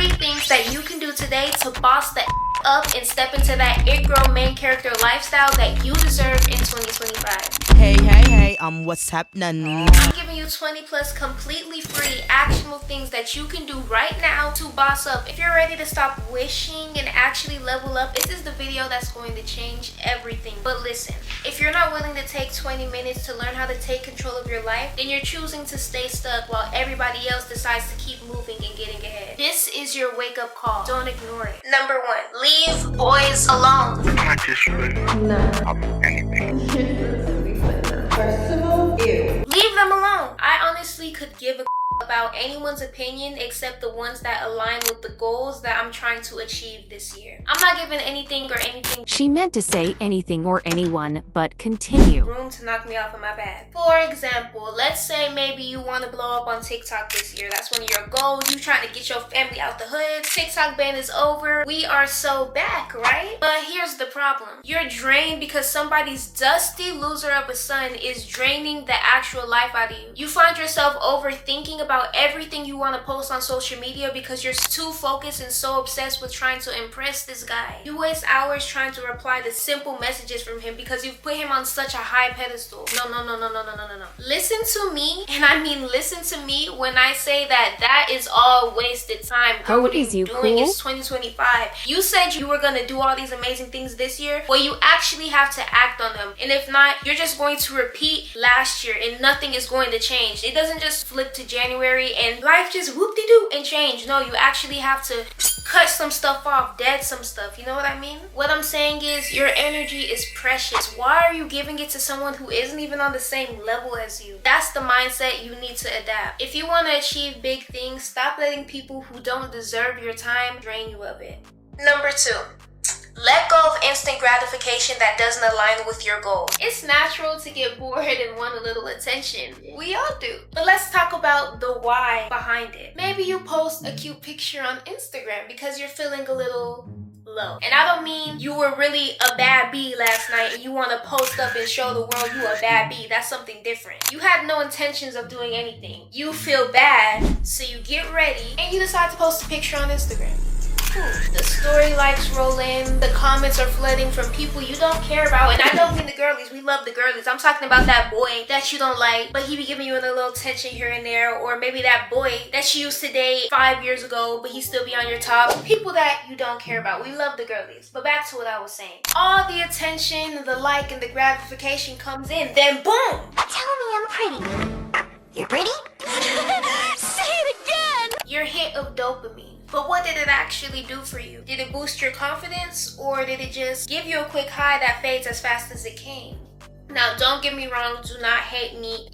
3 things that you can do today to boss the up and step into that it girl main character lifestyle that you deserve in 2025. Hey, what's happening? I'm giving you 20 plus completely free actionable things that you can do right now to boss up. If you're ready to stop wishing and actually level up, this is the video that's going to change everything. But listen, if you're not willing to take 20 minutes to learn how to take control of your life, then you're choosing to stay stuck while everybody else decides to keep moving and getting ahead. This is your wake up call. Don't ignore it. Number 1, leave boys alone. First of all, ew. Leave them alone. I honestly could give a about anyone's opinion except the ones that align with the goals that I'm trying to achieve this year. I'm not giving anything or anything. She meant to say anything or anyone, but continue. Room to knock me off of my bag. For example, let's say maybe you want to blow up on TikTok this year. That's one of your goals. You trying to get your family out the hood. TikTok ban is over. We are so back, right? But here's the problem. You're drained because somebody's dusty loser of a son is draining the actual life out of you. You find yourself overthinking about everything you want to post on social media because you're too focused and so obsessed with trying to impress this guy. You waste hours trying to reply to simple messages from him because you've put him on such a high pedestal. No. Listen to me, and I mean listen to me when I say that is all wasted time. How is you doing cool? It's 2025. You said you were gonna do all these amazing things this year. Well, you actually have to act on them. And if not, you're just going to repeat last year and nothing is going to change. It doesn't just flip to January and life just whoop-de-doo and change. No, you actually have to cut some stuff off, dead some stuff. You know what I mean? What I'm saying is your energy is precious. Why are you giving it to someone who isn't even on the same level as you? That's the mindset you need to adapt. If you want to achieve big things, stop letting people who don't deserve your time drain you of it. Number 2. Let go of instant gratification that doesn't align with your goals. It's natural to get bored and want a little attention. We all do. But let's talk about the why behind it. Maybe you post a cute picture on Instagram because you're feeling a little low. And I don't mean you were really a bad bee last night and you want to post up and show the world you a bad bee. That's something different. You had no intentions of doing anything. You feel bad, so you get ready and you decide to post a picture on Instagram. The story likes roll in, the comments are flooding from people you don't care about, and I don't mean the girlies, we love the girlies. I'm talking about that boy that you don't like, but he be giving you a little attention here and there, or maybe that boy that you used to date 5 years ago, but he still be on your top. People that you don't care about. We love the girlies. But back to what I was saying. All the attention, the like, and the gratification comes in, then boom! Tell me I'm pretty. You're pretty? Say it again! Your hit of dopamine. But what did it actually do for you? Did it boost your confidence, or did it just give you a quick high that fades as fast as it came? Now, don't get me wrong, do not hate me.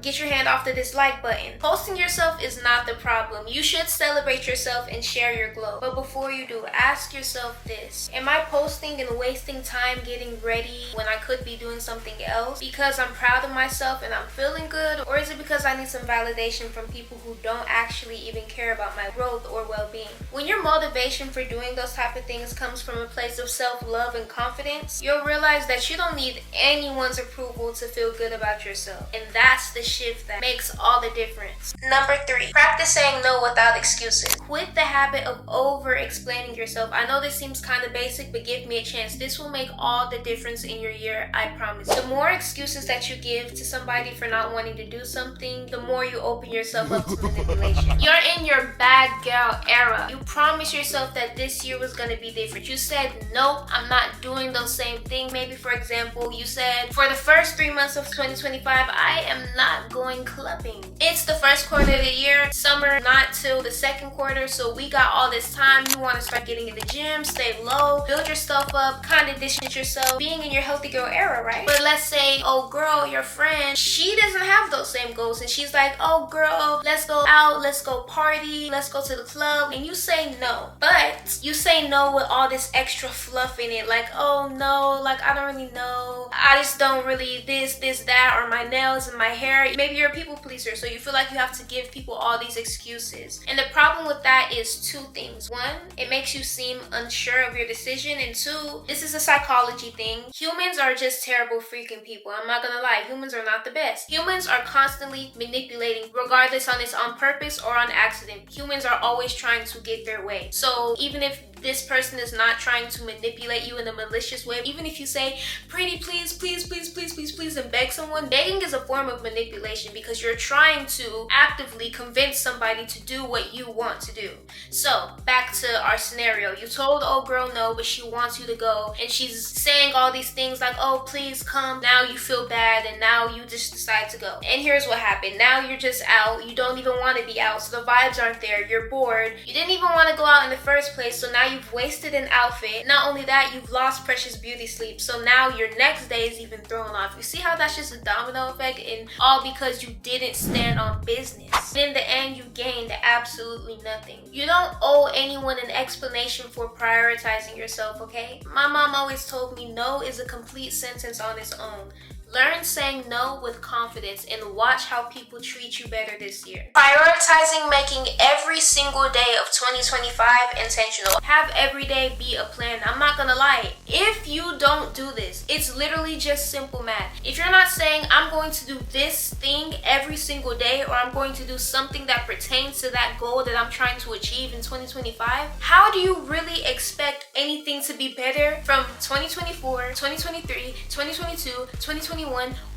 Get your hand off the dislike button. Posting yourself is not the problem. You should celebrate yourself and share your glow. But before you do, ask yourself this. Am I posting and wasting time getting ready when I could be doing something else because I'm proud of myself and I'm feeling good? Or is it because I need some validation from people who don't actually even care about my growth or well-being? When your motivation for doing those type of things comes from a place of self-love and confidence, you'll realize that you don't need anyone's approval to feel good about yourself. And that's the shift that makes all the difference. Number 3, practice saying no without excuses. Quit the habit of over-explaining yourself. I know this seems kind of basic, but give me a chance. This will make all the difference in your year, I promise. The more excuses that you give to somebody for not wanting to do something, the more you open yourself up to manipulation. You're in your bad girl era. You promised yourself that this year was going to be different. You said, nope, I'm not doing those same things. Maybe, for example, you said, for the first 3 months of 2025, I am not going clubbing. It's the first quarter of the year, summer not till the second quarter, so we got all this time. You want to start getting in the gym, stay low, build your stuff up, kind of distance yourself, being in your healthy girl era, right? But let's say, oh girl, your friend, she doesn't have those same goals, and she's like, oh girl, let's go out, let's go party, let's go to the club, and you say no. But you say no with all this extra fluff in it, like, oh no, like I don't really know, I just don't don't really this, that, or my nails and my hair. Maybe you're a people pleaser, so you feel like you have to give people all these excuses. And the problem with that is two things. One, it makes you seem unsure of your decision, and two, this is a psychology thing. Humans are just terrible freaking people. I'm not gonna lie, humans are not the best. Humans are constantly manipulating, regardless on it's on purpose or on accident. Humans are always trying to get their way. So even if this person is not trying to manipulate you in a malicious way, even if you say, pretty, please, please, please, please, please, please, and beg someone, begging is a form of manipulation because you're trying to actively convince somebody to do what you want to do. So back to our scenario. You told the old girl no, but she wants you to go, and she's saying all these things like, oh, please come. Now you feel bad, and now you just decide to go. And here's what happened. Now you're just out. You don't even want to be out, so the vibes aren't there. You're bored. You didn't even want to go out in the first place, so now you've wasted an outfit. Not only that, you've lost precious beauty sleep, so now your next day is even thrown off. You see how that's just a domino effect, and all because you didn't stand on business. In the end, you gained absolutely nothing. You don't owe anyone an explanation for prioritizing yourself, okay? My mom always told me no is a complete sentence on its own. Learn saying no with confidence and watch how people treat you better this year. Prioritizing making every single day of 2025 intentional. Have every day be a plan. I'm not gonna lie. If you don't do this, it's literally just simple math. If you're not saying I'm going to do this thing every single day, or I'm going to do something that pertains to that goal that I'm trying to achieve in 2025, how do you really expect anything to be better from 2024, 2023, 2022, 2021?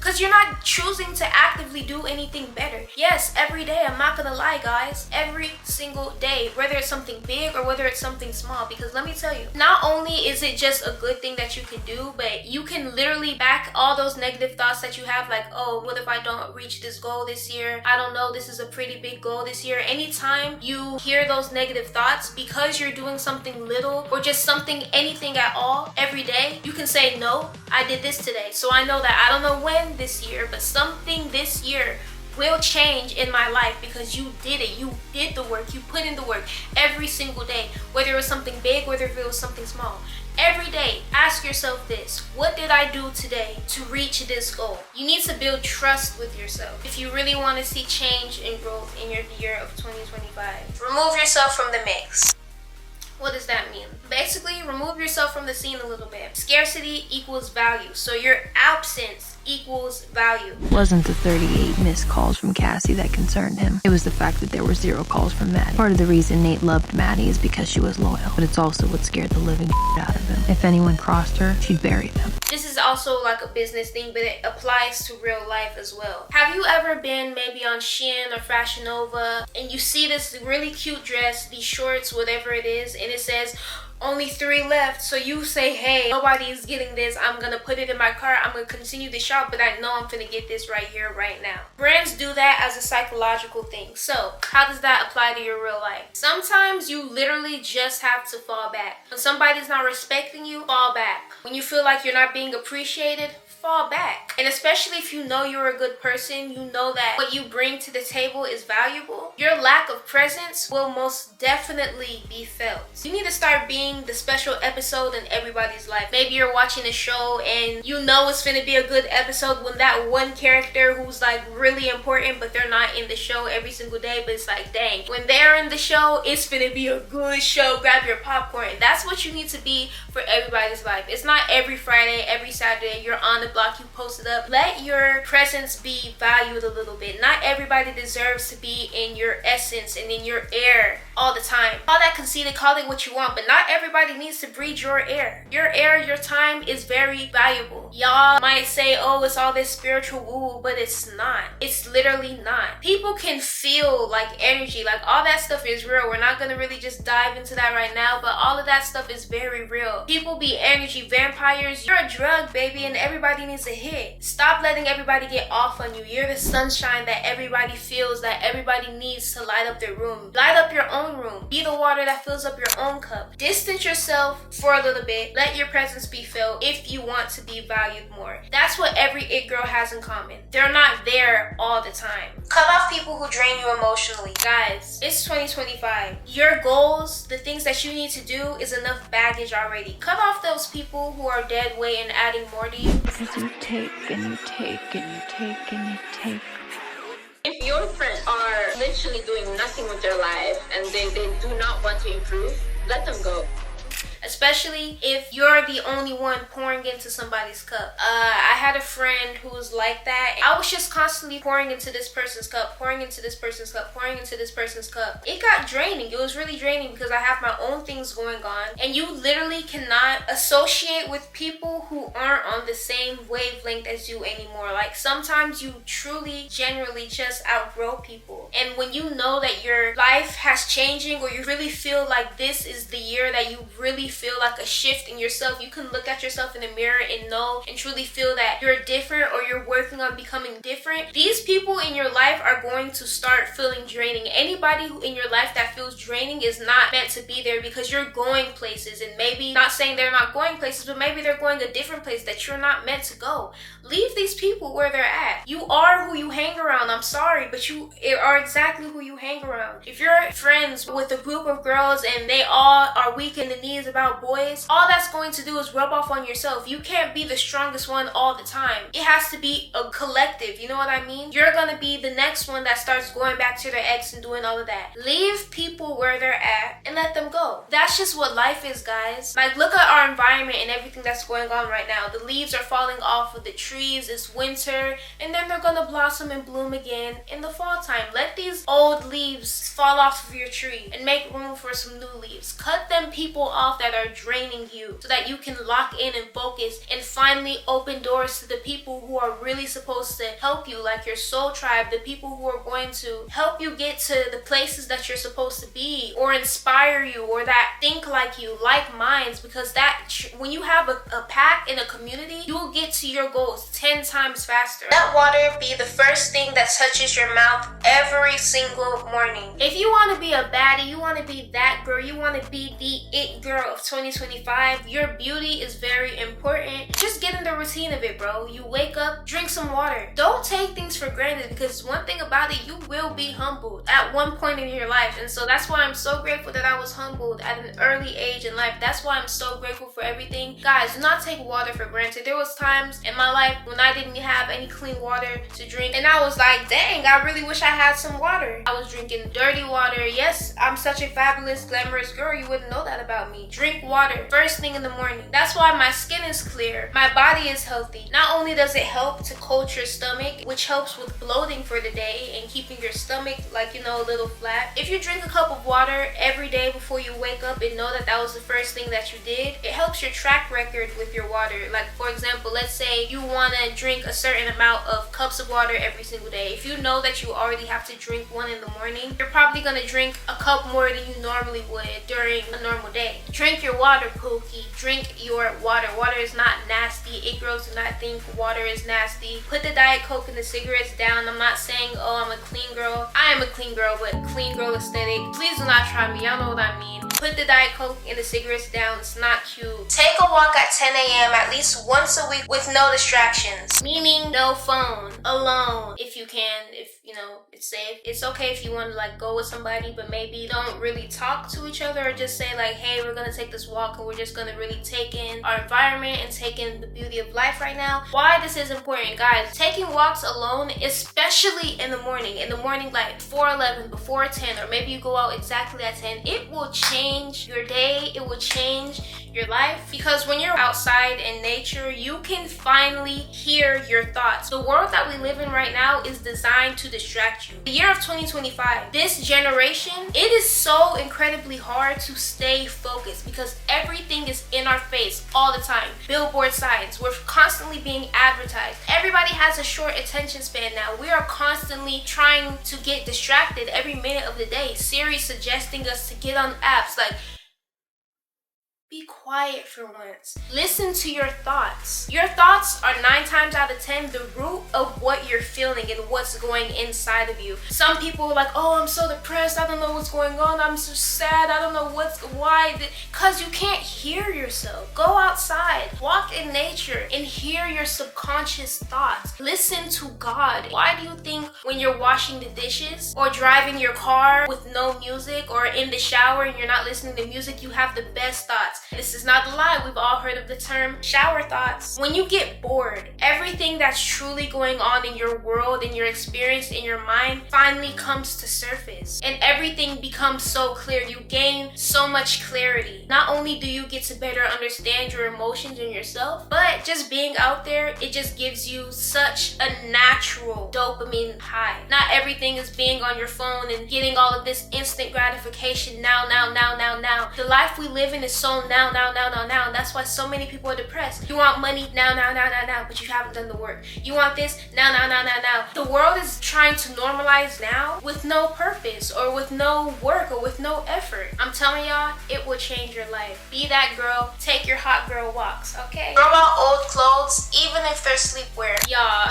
Because you're not choosing to actively do anything better. Yes, every day, I'm not gonna lie, guys, every single day, whether it's something big or whether it's something small. Because let me tell you, not only is it just a good thing that you can do, but you can literally back all those negative thoughts that you have, like, oh, what if I don't reach this goal this year? I don't know, this is a pretty big goal this year. Anytime you hear those negative thoughts, because you're doing something little or just something, anything at all, every day, you can say, no, I did this today, so I know that I don't know when this year, but something this year will change in my life because you did it. You did the work. You put in the work every single day, whether it was something big, whether it was something small. Every day, ask yourself this: what did I do today to reach this goal? You need to build trust with yourself if you really want to see change and growth in your year of 2025. Remove yourself from the mix. What does that mean? Basically, remove yourself from the scene a little bit. Scarcity equals value, so your absence equals value. It wasn't the 38 missed calls from Cassie that concerned him. It was the fact that there were 0 calls from Maddie. Part of the reason Nate loved Maddie is because she was loyal, but it's also what scared the living out of him. If anyone crossed her, she'd bury them. This is also like a business thing, but it applies to real life as well. Have you ever been maybe on Shein or Fashion Nova and you see this really cute dress, these shorts, whatever it is, and it says only 3 left, so you say, hey, nobody's getting this, I'm gonna put it in my cart, I'm gonna continue to shop, but I know I'm gonna get this right here, right now. Brands do that as a psychological thing. So how does that apply to your real life? Sometimes you literally just have to fall back. When somebody's not respecting you, fall back. When you feel like you're not being appreciated, fall back. And especially if you know you're a good person, you know that what you bring to the table is valuable, your lack of presence will most definitely be felt. You need to start being the special episode in everybody's life. Maybe you're watching a show and you know it's gonna be a good episode when that one character who's like really important, but they're not in the show every single day, but it's like, dang, when they're in the show, it's gonna be a good show. Grab your popcorn. That's what you need to be for everybody's life. It's not every Friday, every Saturday, you're on the block, you post it up. Let your presence be valued a little bit. Not everybody deserves to be in your essence and in your air all the time. Call that conceited, call it what you want, but not everybody needs to breathe your air. Your air, your time is very valuable. Y'all might say, oh, it's all this spiritual woo, but it's not. It's literally not. People can feel like energy, like all that stuff is real. We're not gonna really just dive into that right now, but all of that stuff is very real. People be energy vampires. You're a drug, baby, and everybody needs a hit. Stop letting everybody get off on you. You're the sunshine that everybody feels, that everybody needs to light up their room. Light up your own room. Be the water that fills up your own cup. Distance yourself for a little bit. Let your presence be felt if you want to be valued more. That's what every it girl has in common. They're not there all the time. Cut off people who drain you emotionally. Guys, it's 2025. Your goals, the things that you need to do is enough baggage already. Cut off those people who are dead weight and adding more to you. Because you take and you take and you take and you take. If your friends are literally doing nothing with their life and they do not want to improve, let them go. Especially if you're the only one pouring into somebody's cup. I had a friend who was like that. I was just constantly pouring into this person's cup, pouring into this person's cup, pouring into this person's cup. It got draining. It was really draining because I have my own things going on. And you literally cannot associate with people who aren't on the same wavelength as you anymore. Like sometimes you truly, generally just outgrow people. And when you know that your life has changing, or you really feel like this is the year that you really feel like a shift in yourself, you can look at yourself in the mirror and know and truly feel that you're different, or you're working on becoming different. These people in your life are going to start feeling draining. Anybody who in your life that feels draining is not meant to be there, because you're going places, and maybe, not saying they're not going places, but maybe they're going a different place that you're not meant to go. Leave these people where they're at. You are who you hang around. I'm sorry, but you are exactly who you hang around. If you're friends with a group of girls and they all are weak in the knees about boys, all that's going to do is rub off on yourself. You can't be the strongest one all the time. It has to be a collective, you know what I mean? You're gonna be the next one that starts going back to their ex and doing all of that. Leave people where they're at and let them go. That's just what life is, guys. Like, look at our environment and everything that's going on right now. The leaves are falling off of the trees, it's winter, and then they're gonna blossom and bloom again in the fall time. Let these old leaves fall off of your tree and make room for some new leaves. Cut them people off that are draining you, so that you can lock in and focus and finally open doors to the people who are really supposed to help you, like your soul tribe, the people who are going to help you get to the places that you're supposed to be, or inspire you, or that think like you, like minds, because that when you have a pack in a community, you'll get to your goals 10 times faster. Let water be the first thing that touches your mouth every single morning. If you want to be a baddie, you want to be that girl, you want to be the it girl of 2025, your beauty is very important. Just get in the routine of it, bro. You wake up, drink some water. Don't take things for granted, because one thing about it, you will be humbled at one point in your life. And so that's why I'm so grateful that I was humbled at an early age in life. That's why I'm so grateful for everything. Guys, do not take water for granted. There was times in my life when I didn't have any clean water to drink, and I was like, dang, I really wish I had some water. I was drinking dirty water. Yes, I'm such a fabulous, glamorous girl. You wouldn't know that about me. Drink water first thing in the morning. That's why my skin is clear. My body is healthy. Not only does it help to coat your stomach, which helps with bloating for the day and keeping your stomach, like, you know, a little flat. If you drink a cup of water every day before you wake up and know that that was the first thing that you did, it helps your track record with your water. Like, for example, let's say you want to drink a certain amount of cups of water every single day. If you know that you already have to drink one in the morning, you're probably going to drink a cup more than you normally would during a normal day. Drink your water, Pookie. Drink your water. Water is not nasty. It girls do not think water is nasty. Put the Diet Coke and the cigarettes down. I'm not saying, oh, I'm a clean girl. I am a clean girl, but clean girl aesthetic. Please do not try me. Y'all know what I mean. Put the Diet Coke and the cigarettes down. It's not cute. Take a walk at 10 a.m. at least once a week with no distractions. Meaning no phone. Alone. If you can. If, you know, it's safe. It's okay if you want to, like, go with somebody, but maybe don't really talk to each other, or just say, like, hey, we're going to take this walk and we're just going to really take in our environment and take in the beauty of life right now. Why this is important, guys. Taking walks alone, especially in the morning light, before 11, before 10, or maybe you go out exactly at 10, it will change your day. It will change your life, because when you're outside in nature, you can finally hear your thoughts. The world that we live in right now is designed to distract you. The year of 2025, this generation, it is so incredibly hard to stay focused, because everything is in our face all the time. Billboard signs, we're constantly being advertised. Everybody has a short attention span now. We are constantly trying to get distracted every minute of the day. Siri suggesting us to get on apps like Be quiet for once. Listen to your thoughts. Your thoughts are 9 times out of 10 the root of what you're feeling and what's going inside of you. Some people are like, oh, I'm so depressed. I don't know what's going on. I'm so sad. I don't know why. Because you can't hear yourself. Go outside. Walk in nature and hear your subconscious thoughts. Listen to God. Why do you think when you're washing the dishes or driving your car with no music or in the shower and you're not listening to music, you have the best thoughts? This is not a lie. We've all heard of the term shower thoughts. When you get bored, everything that's truly going on in your world and your experience in your mind finally comes to surface. And everything becomes so clear. You gain so much clarity. Not only do you get to better understand your emotions and yourself, but just being out there, it just gives you such a natural dopamine high. Not everything is being on your phone and getting all of this instant gratification now. The life we live in is so now. That's why so many people are depressed. You want money now, but you haven't done the work. You want this now. The world is trying to normalize now with no purpose or with no work or with no effort. I'm telling y'all, it will change your life. Be that girl. Take your hot girl walks, okay? Throw out old clothes, even if they're sleepwear. Y'all,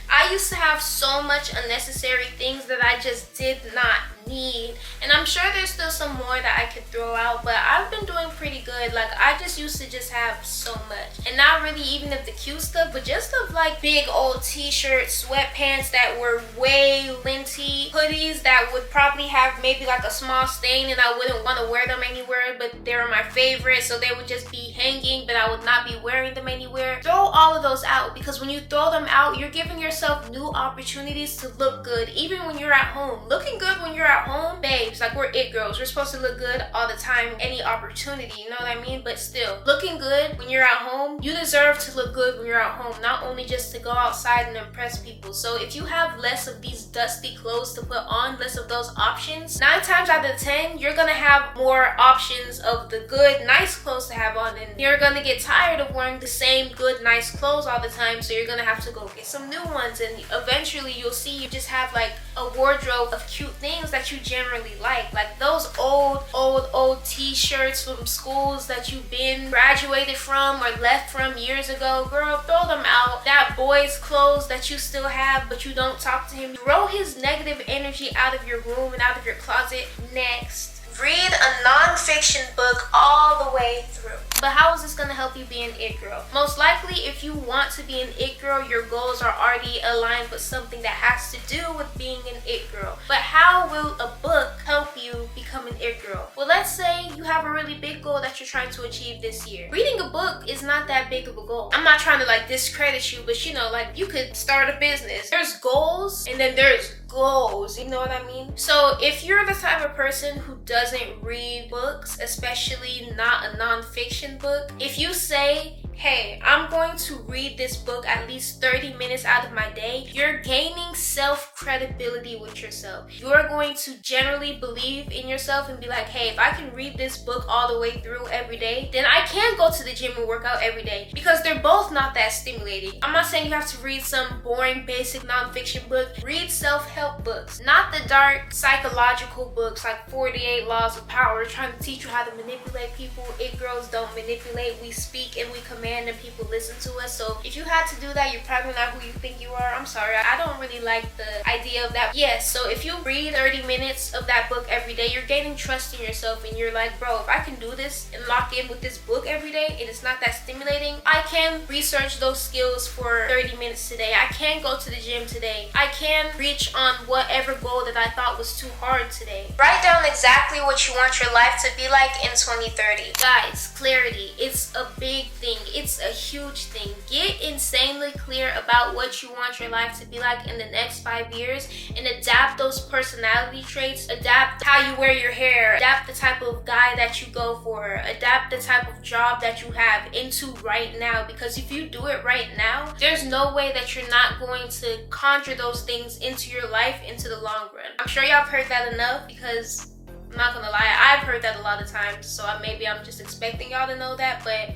I used to have so much unnecessary things that I just did not need, and I'm sure there's still some more that I could throw out, but I've been doing pretty good. Like, I just used to just have so much, and not really even of the cute stuff, but just of like big old t-shirts, sweatpants that were way linty, hoodies that would probably have maybe like a small stain and I wouldn't want to wear them anywhere, but they were my favorite, so they would just be hanging, but I would not be wearing them anywhere. Throw all of those out, because when you throw them out, you're giving yourself new opportunities to look good, even when you're at home. Looking good when you're at home, babes, like, we're it girls. We're supposed to look good all the time, any opportunity, you know what I mean? But still, looking good when you're at home, you deserve to look good when you're at home, not only just to go outside and impress people. So if you have less of these dusty clothes to put on, less of those options, 9 times out of 10, you're gonna have more options of the good, nice clothes to have on, and you're gonna get tired of wearing the same good, nice clothes all the time, so you're gonna have to go get some new ones, and eventually you'll see you just have like a wardrobe of cute things that you generally like those old t-shirts from schools that you've been graduated from or left from years ago. Girl, throw them out. That boy's clothes that you still have but you don't talk to him, throw his negative energy out of your room and out of your closet. Next, read a non-fiction book all the way through. But how is this gonna help you be an it girl? Most likely, if you want to be an it girl, your goals are already aligned with something that has to do with being an it girl. But how will a book help you become an it girl? Well, let's say you have a really big goal that you're trying to achieve this year. Reading a book is not that big of a goal. I'm not trying to like discredit you, but you know, like, you could start a business. There's goals and then there's goals, you know what I mean? So if you're the type of person who doesn't read books, especially not a non-fiction book, if you say, hey, I'm going to read this book at least 30 minutes out of my day, you're gaining self-credibility with yourself. You're going to generally believe in yourself and be like, hey, if I can read this book all the way through every day, then I can go to the gym and work out every day, because they're both not that stimulating. I'm not saying you have to read some boring, basic non-fiction book. Read self-help books, not the dark psychological books like 48 Laws of Power trying to teach you how to manipulate people. It girls don't manipulate. We speak and we command and people listen to us. So if you had to do that, you're probably not who you think you are. I'm sorry, I don't really like the idea of that. Yes, so if you read 30 minutes of that book every day, you're gaining trust in yourself and you're like, bro, if I can do this and lock in with this book every day and it's not that stimulating, I can research those skills for 30 minutes today. I can go to the gym today. I can reach on whatever goal that I thought was too hard today. Write down exactly what you want your life to be like in 2030. Guys, clarity, it's a big thing. It's a huge thing. Get insanely clear about what you want your life to be like in the next 5 years and adapt those personality traits, adapt how you wear your hair, adapt the type of guy that you go for, adapt the type of job that you have into right now, because if you do it right now, there's no way that you're not going to conjure those things into your life into the long run. I'm sure y'all have heard that enough, because I'm not gonna lie, I've heard that a lot of times, so maybe I'm just expecting y'all to know that, but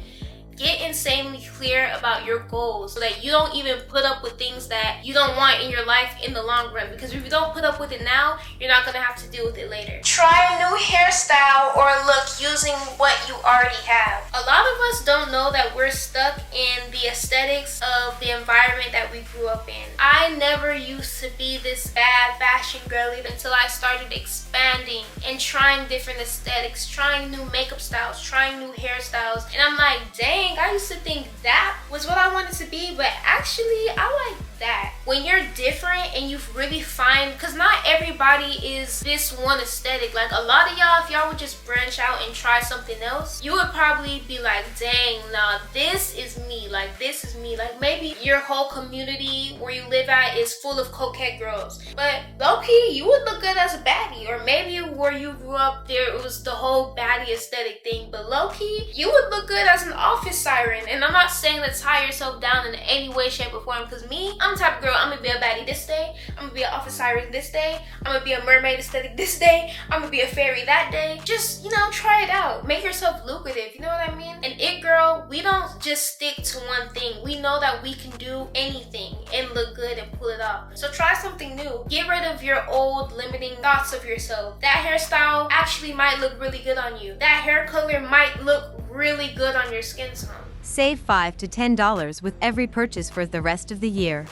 Get insanely clear about your goals so that you don't even put up with things that you don't want in your life in the long run. Because if you don't put up with it now, you're not gonna have to deal with it later. Try a new hairstyle or look using what you already have. A lot of us don't know that we're stuck in the aesthetics of the environment that we grew up in. I never used to be this bad fashion girly until I started expanding and trying different aesthetics, trying new makeup styles, trying new hairstyles. And I'm like, dang, I used to think that was what I wanted to be, but actually I like that. When you're different and you really find, because not everybody is this one aesthetic. Like a lot of y'all, if y'all would just branch out and try something else, you would probably be like, dang, nah, this is me. Like this is me. Like maybe your whole community where you live at is full of coquette girls, but low-key you would look good as a baddie. Or maybe where you grew up there it was the whole baddie aesthetic thing, but low-key you would look good as an office siren. And I'm not saying to tie yourself down in any way, shape, or form, because me, I'm the type of girl, I'm gonna be a baddie this day, I'm gonna be an office siren this day, I'm gonna be a mermaid aesthetic this day, I'm gonna be a fairy that day. Just, you know, try it out. Make yourself lucrative, you know what I mean? And it girl, we don't just stick to one thing. We know that we can do anything and look good and pull it off. So try something new. Get rid of your old limiting thoughts of yourself. That hairstyle actually might look really good on you. That hair color might look really good on your skin tone. Save $5 to $10 with every purchase for the rest of the year.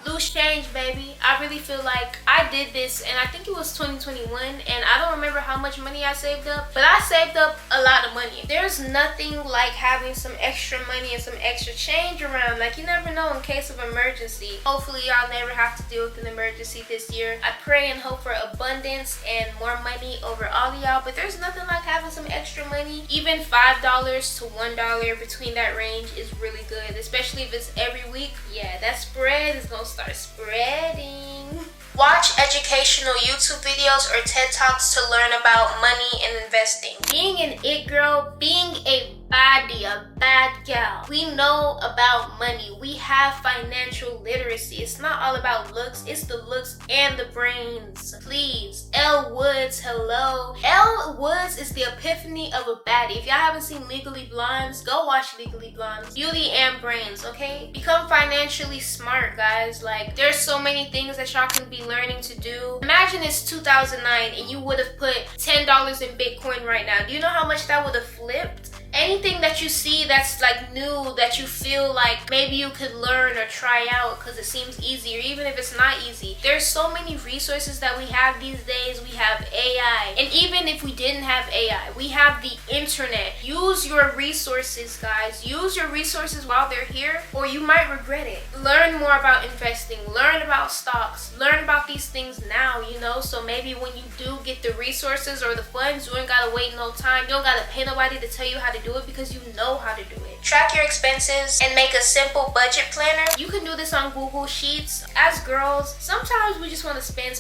Loose change, baby. I really feel like I did this, and I think it was 2021, and I don't remember how much money I saved up, but I saved up a lot of money. There's nothing like having some extra money and some extra change around. Like, you never know in case of emergency. Hopefully y'all never have to deal with an emergency this year. I pray and hope for abundance and more money over all of y'all, but there's nothing like having some extra money. Even $5 to $1 between that range is really good, especially if it's every week. Yeah, that spread is gonna start spreading. Watch educational YouTube videos or TED Talks to learn about money and investing. Being an it girl, being a baddie, a bad gal, we know about money. We have financial literacy. It's not all about looks, it's the looks and the brains. Please, Elle Woods, hello. Elle Woods is the epiphany of a baddie. If y'all haven't seen Legally Blondes, go watch Legally Blondes. Beauty and brains, okay? Become financially smart, guys. Like, there's so many things that y'all can be learning to do. Imagine it's 2009 and you would have put $10 in Bitcoin right now. Do you know how much that would have flipped? Anything that you see that's like new, that you feel like maybe you could learn or try out because it seems easy, or even if it's not easy. There's so many resources that we have these days. We have AI, and even if we didn't have AI, we have the internet. Use your resources, guys. Use your resources while they're here, or you might regret it. Learn more about investing, learn about stocks, learn about these things now, you know, so maybe when you do get the resources or the funds, you ain't gotta wait no time. You don't gotta pay nobody to tell you how to do it because you know how to do it. Track your expenses and make a simple budget planner. You can do this on Google Sheets. As girls, sometimes we just want to spend,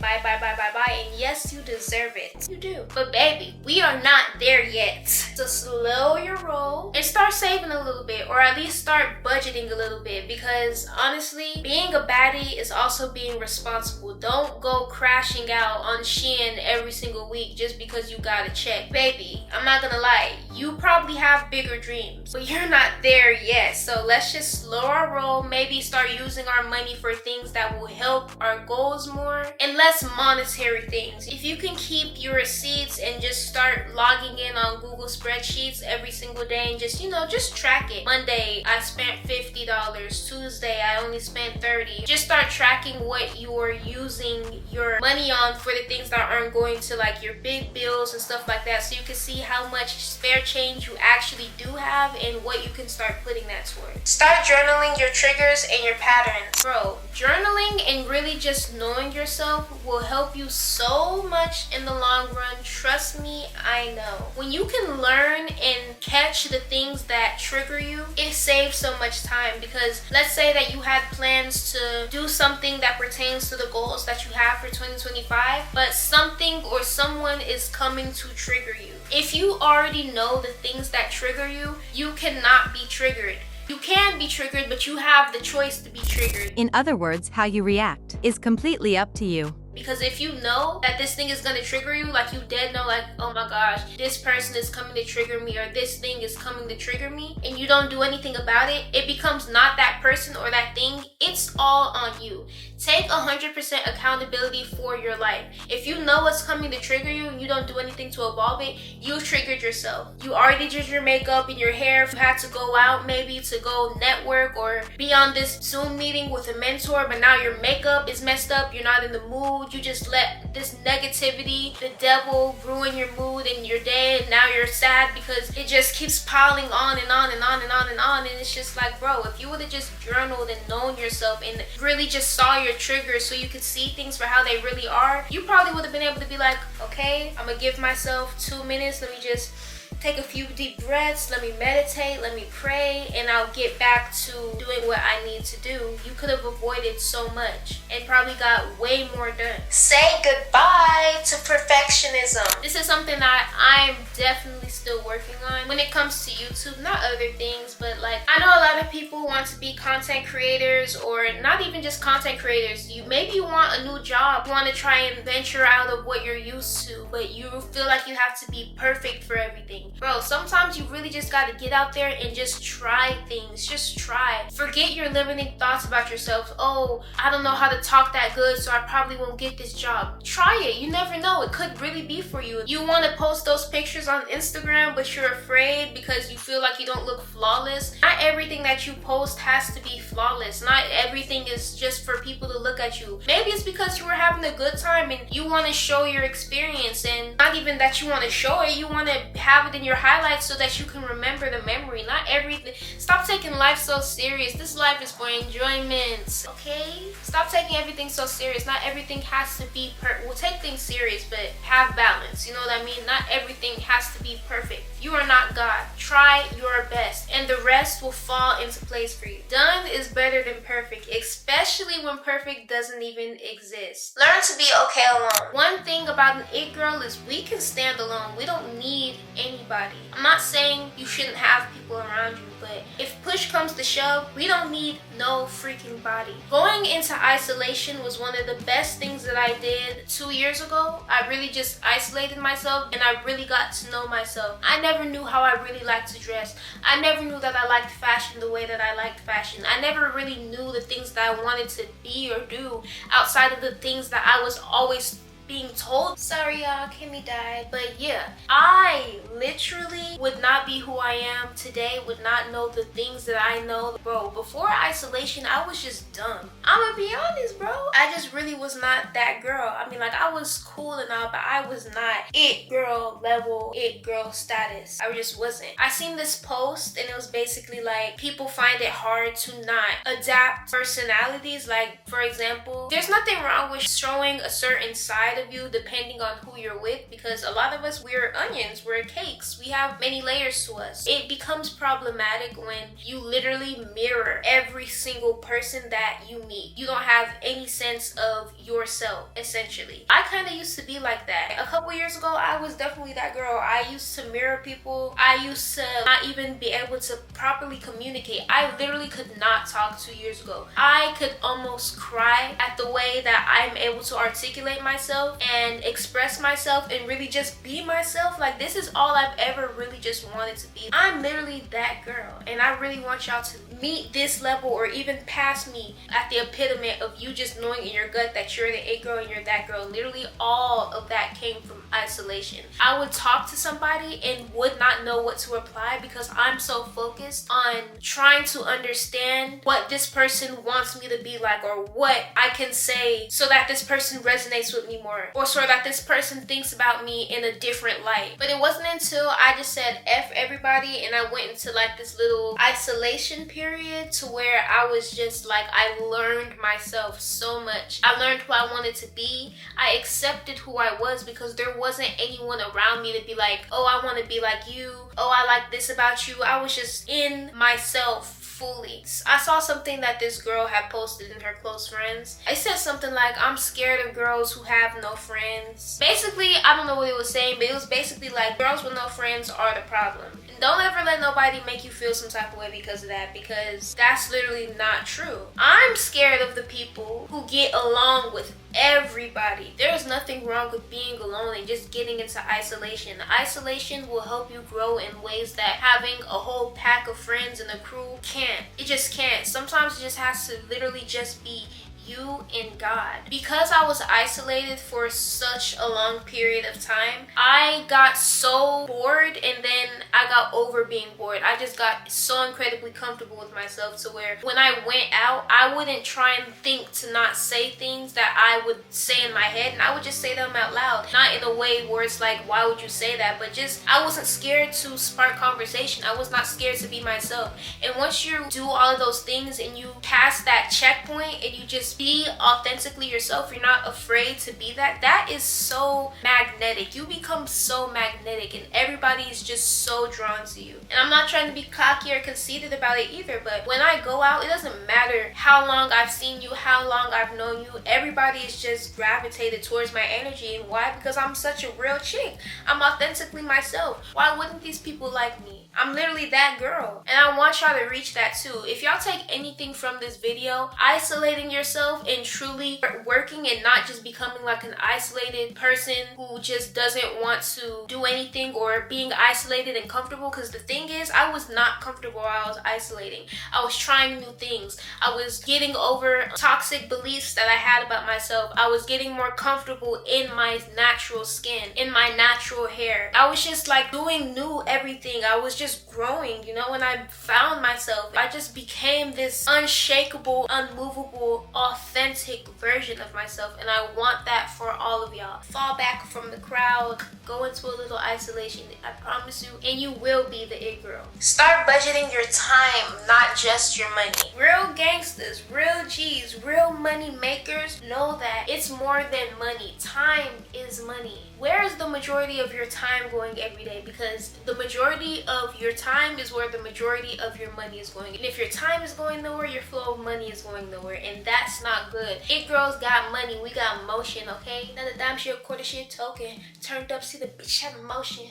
buy, and yes, you deserve it. You do. But baby, we are not there yet. So slow your roll and start saving a little bit, or at least start budgeting a little bit, because honestly, being a baddie is also being responsible. Don't go crashing out on Shein every single week just because you got a check. Baby, I'm not gonna lie, you probably have bigger dreams, but you're not there yet. So let's just slow our roll, maybe start using our money for things that will help our goals more and less monetary things. If you can keep your receipts and just start logging in on Google spreadsheets every single day and just, you know, just track it. Monday, I spent $50. Tuesday, I only spent $30. Just start tracking what you're using your money on for the things that aren't going to like your big bills and stuff like that, so you can see how much spare change you actually do have and what you can start putting that toward. Start journaling your triggers and your patterns. Bro, journaling and really just knowing yourself will help you so much in the long run. Trust me, I know. When you can learn and catch the things that trigger you, it saves so much time, because let's say that you had plans to do something that pertains to the goals that you have for 2025, but something or someone is coming to trigger you. If you already know the things that trigger you, you cannot be triggered. You can be triggered, but you have the choice to be triggered. In other words, how you react is completely up to you. Because if you know that this thing is gonna trigger you, like you dead know, like, oh my gosh, this person is coming to trigger me, or this thing is coming to trigger me, and you don't do anything about it, it becomes not that person or that thing. It's all on you. Take 100% accountability for your life. If you know what's coming to trigger you and you don't do anything to evolve it, you triggered yourself. You already did your makeup and your hair. You had to go out maybe to go network or be on this Zoom meeting with a mentor, but now your makeup is messed up. You're not in the mood. You just let this negativity, the devil, ruin your mood and your day, and now you're sad because it just keeps piling on and on and on and on and on. And it's just like, bro, if you would have just journaled and known yourself and really just saw your triggers so you could see things for how they really are, you probably would have been able to be like, okay, I'm gonna give myself 2 minutes. Let me just take a few deep breaths, let me meditate, let me pray, and I'll get back to doing what I need to do. You could have avoided so much and probably got way more done. Say goodbye to perfectionism. This is something that I'm definitely still working on when it comes to YouTube, not other things, but like, I know a lot of people want to be content creators, or not even just content creators. Maybe you want a new job, you want to try and venture out of what you're used to, but you feel like you have to be perfect for everything. Bro, sometimes you really just gotta get out there and just try things. Just try. Forget your limiting thoughts about yourself. Oh, I don't know how to talk that good, so I probably won't get this job. Try it. You never know. It could really be for you. You want to post those pictures on Instagram, but you're afraid because you feel like you don't look flawless. Not everything that you post has to be flawless. Not everything is just for people to look at you. Maybe it's because you were having a good time and you want to show your experience, and not even that you want to show it, you want to have it in your highlights so that you can remember the memory. Not everything. Stop taking life so serious. This life is for enjoyment, okay? Stop taking everything so serious. Not everything has to be we'll take things serious, but have balance. You know what I mean? Not everything has to be perfect. You are not God. Try your best, and the rest will fall into place for you. Done is better than perfect, especially when perfect doesn't even exist. Learn to be okay alone. One thing about an it girl is we can stand alone. We don't need anybody. I'm not saying you shouldn't have people around you, but if push comes to shove, we don't need no freaking body. Going into isolation was one of the best things that I did 2 years ago. I really just isolated myself and I really got to know myself. I never knew how I really liked to dress. I never knew that I liked fashion the way that I liked fashion. I never really knew the things that I wanted to be or do outside of the things that I was always being told. Sorry y'all, Kimmy died. But yeah, I literally would not be who I am today, would not know the things that I know. Bro, before isolation, I was just dumb. I'm gonna be honest, bro. I just really was not that girl. I mean, like, I was cool and all, but I was not it girl level, it girl status. I just wasn't. I seen this post and it was basically like, people find it hard to not adapt personalities. Like, for example, there's nothing wrong with showing a certain side of you depending on who you're with, because a lot of us, we're onions, we're cakes, we have many layers to us. It becomes problematic when you literally mirror every single person that you meet. You don't have any sense of yourself, essentially. I kind of used to be like that. A couple years ago, I was definitely that girl. I used to mirror people. I used to not even be able to properly communicate. I literally could not talk 2 years ago. I could almost cry at the way that I'm able to articulate myself and express myself and really just be myself. Like, this is all I've ever really just wanted to be. I'm literally that girl, and I really want y'all to meet this level or even past me at the epitome of you just knowing in your gut that you're the it girl and you're that girl. Literally all of that came from isolation. I would talk to somebody and would not know what to reply because I'm so focused on trying to understand what this person wants me to be like, or what I can say so that this person resonates with me more, or so that this person thinks about me in a different light. But it wasn't until I just said F everybody and I went into like this little isolation period to where I was just like, I learned myself so much. I learned who I wanted to be. I accepted who I was because there wasn't anyone around me to be like, oh, I want to be like you. Oh, I like this about you. I was just in myself fully. I saw something that this girl had posted in her close friends. It said something like, I'm scared of girls who have no friends. Basically, I don't know what it was saying, but it was basically like, girls with no friends are the problem. Don't ever let nobody make you feel some type of way because of that, because that's literally not true. I'm scared of the people who get along with everybody. There's nothing wrong with being alone and just getting into isolation. Isolation will help you grow in ways that having a whole pack of friends and a crew can't. It just can't. Sometimes it just has to literally just be you and God. Because I was isolated for such a long period of time, I got so bored, and then I got over being bored. I just got so incredibly comfortable with myself to where when I went out, I wouldn't try and think to not say things that I would say in my head, and I would just say them out loud. Not in a way where it's like, why would you say that? But just, I wasn't scared to spark conversation. I was not scared to be myself. And once you do all of those things and you pass that checkpoint and you just be authentically yourself, you're not afraid to be that is so magnetic. You become so magnetic and everybody is just so drawn to you. And I'm not trying to be cocky or conceited about it either, but when I go out, it doesn't matter how long I've seen you, how long I've known you, everybody is just gravitated towards my energy. And why? Because I'm such a real chick. I'm authentically myself. Why wouldn't these people like me? I'm literally that girl, and I want y'all to reach that too. If y'all take anything from this video, isolating yourself and truly working and not just becoming like an isolated person who just doesn't want to do anything or being isolated and comfortable, because the thing is, I was not comfortable while I was isolating. I was trying new things. I was getting over toxic beliefs that I had about myself. I was getting more comfortable in my natural skin, in my natural hair. I was just like doing new everything. I was just growing, you know. When I found myself, I just became this unshakable, unmovable, authentic version of myself, and I want that for all of y'all. Fall back from the crowd, go into a little isolation, I promise you, and you will be the it girl. Start budgeting your time, not just your money. Real gangsters, real G's, real money makers know that it's more than money. Time is money. Where is the majority of your time going every day? Because the majority of your time is where the majority of your money is going. And if your time is going nowhere, your flow of money is going nowhere. And that's not good. It girls got money, we got motion, okay? Another dime share, quarter share token. Turned up, see the bitch have motion.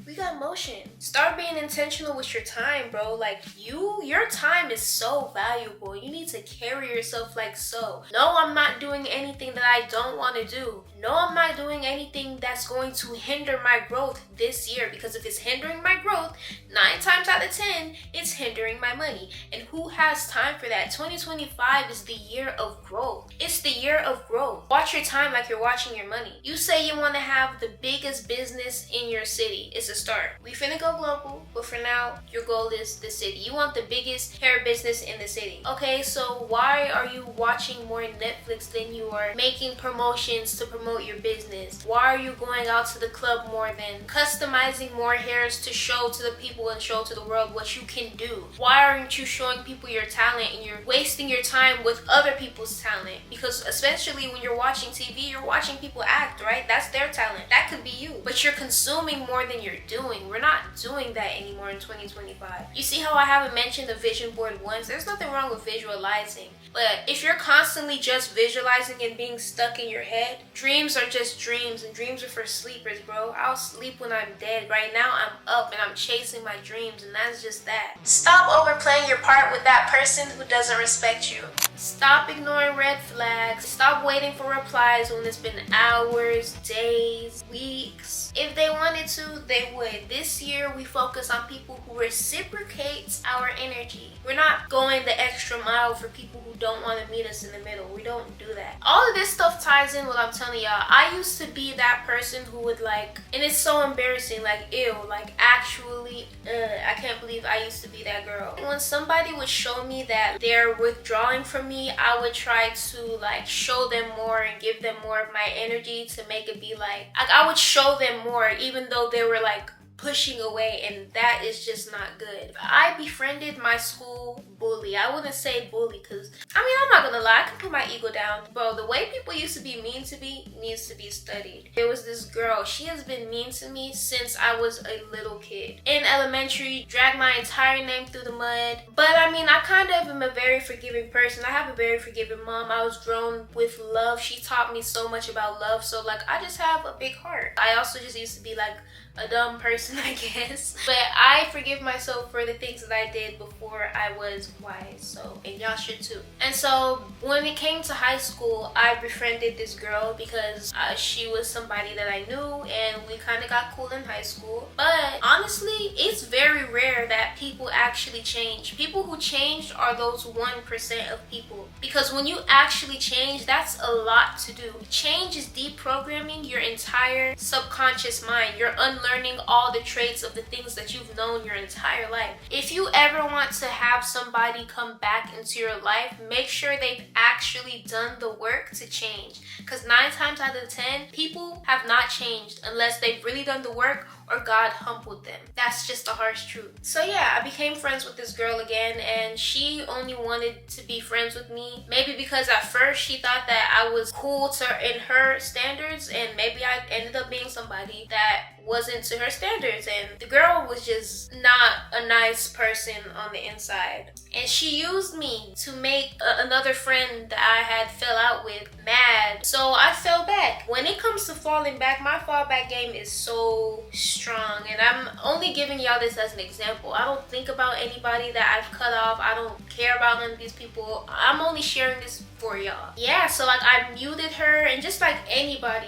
We got motion. Start being intentional with your time, bro. Like your time is so valuable. You need to carry yourself like so. No, I'm not doing anything that I don't want to do. No, I'm not doing anything that's going to hinder my growth this year, because if it's hindering my growth, 9 times out of 10, it's hindering my money. And who has time for that? 2025 is the year of growth. It's the year of growth. Watch your time like you're watching your money. You say you want to have the biggest business in your city. It's a start. We finna go global, but for now, your goal is the city. You want the biggest hair business in the city. Okay, so why are you watching more Netflix than you are making promotions to promote your business? Why are you going out to the club more than customizing more hairs to show to the people and show to the world what you can do? Why aren't you showing people your talent and you're wasting your time with other people's talent? Because especially when you're watching TV, you're watching people act, right? That's their talent. That could be you. But you're consuming more than you're doing. We're not doing that anymore in 2025. You see how I haven't mentioned the vision board once? There's nothing wrong with visualizing. But if you're constantly just visualizing and being stuck in your head, dreams are just dreams, and dreams are for sleepers, bro. I'll sleep when I'm dead. Right now, I'm up and I'm chasing my dreams, and that's just that. Stop overplaying your part with that person who doesn't respect you. Stop ignoring red flags. Stop waiting for replies when it's been hours, days, weeks. If they wanted to, they would. This year, we focus on people who reciprocate our energy. We're not going the extra mile for people who don't want to meet us in the middle. We don't do that. All of this stuff ties in what I'm telling y'all. I used to be that person who would like, and it's so embarrassing, like ew, like actually, I can't believe I used to be that girl. When somebody would show me that they're withdrawing from me, I would try to like show them more and give them more of my energy to make it be like I would show them more even though they were like pushing away, and that is just not good. I befriended my school bully. I wouldn't say bully because, I mean, I'm not gonna lie, I can put my ego down. Bro, the way people used to be mean to me needs to be studied. There was this girl, she has been mean to me since I was a little kid. In elementary, dragged my entire name through the mud. But I mean, I kind of am a very forgiving person. I have a very forgiving mom. I was grown with love. She taught me so much about love. So like, I just have a big heart. I also just used to be like a dumb person, I guess. But I forgive myself for the things that I did before I was wise. So, and y'all should too. And so when it came to high school, I befriended this girl because she was somebody that I knew and we kind of got cool in high school. But honestly, it's very rare that people actually change. People who changed are those 1% of people. Because when you actually change, that's a lot to do. Change is deprogramming your entire subconscious mind. You're unlearning all the traits of the things that you've known your entire life. If you ever want to have somebody come back into your life, make sure they've actually done the work to change. Because 9 times out of 10, people have not changed unless they've really done the work or God humbled them. That's just the harsh truth. So yeah, I became friends with this girl again, and she only wanted to be friends with me. Maybe because at first she thought that I was cool in her standards, and maybe I ended up being somebody that wasn't to her standards, and the girl was just not a nice person on the inside. And she used me to make another friend that I had fell out with mad. So I fell back. When it comes to falling back, my fallback game is so strong, and I'm only giving y'all this as an example. I don't think about anybody that I've cut off. I don't care about none of these people. I'm only sharing this for y'all. Yeah, so like I muted her, and just like anybody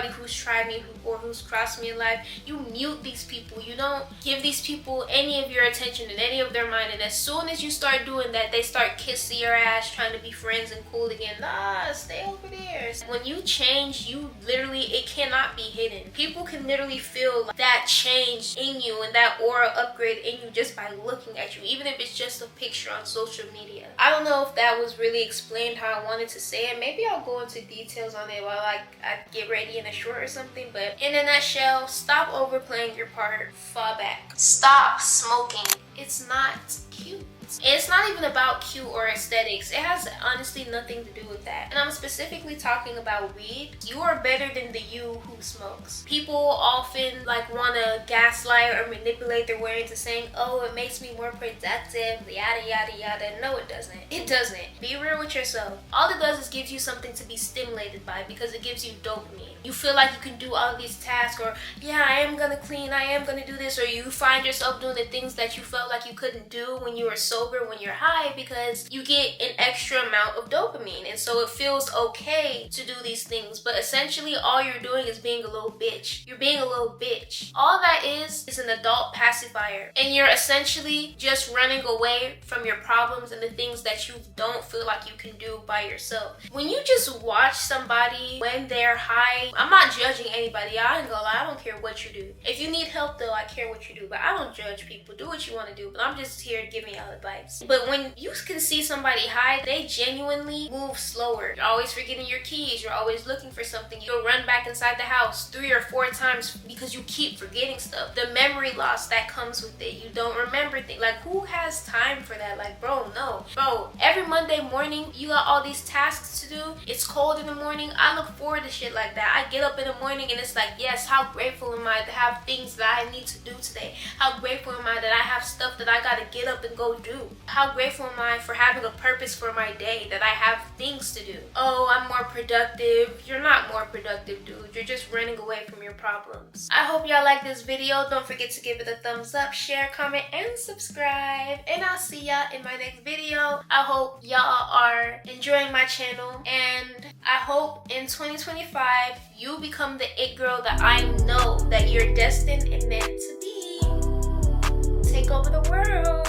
who's tried me or who's crossed me in life, you mute these people. You don't give these people any of your attention and any of their mind, and as soon as you start doing that, they start kissing your ass, trying to be friends and cool again. Nah, stay over there. When you change, you literally, it cannot be hidden. People can literally feel that change in you and that aura upgrade in you just by looking at you, even if it's just a picture on social media. I don't know if that was really explained how I wanted to say it. Maybe I'll go into details on it while I get ready in a short or something. But in a nutshell, stop overplaying your part. Fall back. Stop smoking. It's not cute. It's not even about cute or aesthetics. It has honestly nothing to do with that. And I'm specifically talking about weed. You are better than the you who smokes. People often like want to gaslight or manipulate their way into saying, oh, it makes me more productive, yada yada yada. No, it doesn't. It doesn't. Be real with yourself. All it does is gives you something to be stimulated by, because it gives you dopamine. You feel like you can do all of these tasks, or yeah, I am gonna clean, I am gonna do this, or you find yourself doing the things that you felt like you couldn't do when you were sober, when you're high, because you get an extra amount of dopamine, and so it feels okay to do these things. But essentially all you're doing is being a little bitch. You're being a little bitch. All that is an adult pacifier, and you're essentially just running away from your problems and the things that you don't feel like you can do by yourself. When you just watch somebody when they're high, I'm not judging anybody. I ain't gonna lie, I don't care what you do. If you need help though, I care what you do, but I don't judge people. Do what you want to do, but I'm just here giving y'all advice. But when you can see somebody high, they genuinely move slower. You're always forgetting your keys. You're always looking for something. You'll run back inside the house 3 or 4 times because you keep forgetting stuff. The memory loss that comes with it. You don't remember things. Like, who has time for that? Like, bro, no. Bro, every Monday morning, you got all these tasks to do. It's cold in the morning. I look forward to shit like that. I get up in the morning and it's like, yes, how grateful am I to have things that I need to do today? How grateful am I that I have stuff that I gotta get up and go do? How grateful am I for having a purpose for my day, that I have things to do? Oh, I'm more productive. You're not more productive, dude. You're just running away from your problems. I hope y'all like this video. Don't forget to give it a thumbs up, share, comment, and subscribe. And I'll see y'all in my next video. I hope y'all are enjoying my channel, and I hope in 2025 you become the it girl that I know that you're destined and meant to be. Take over the world.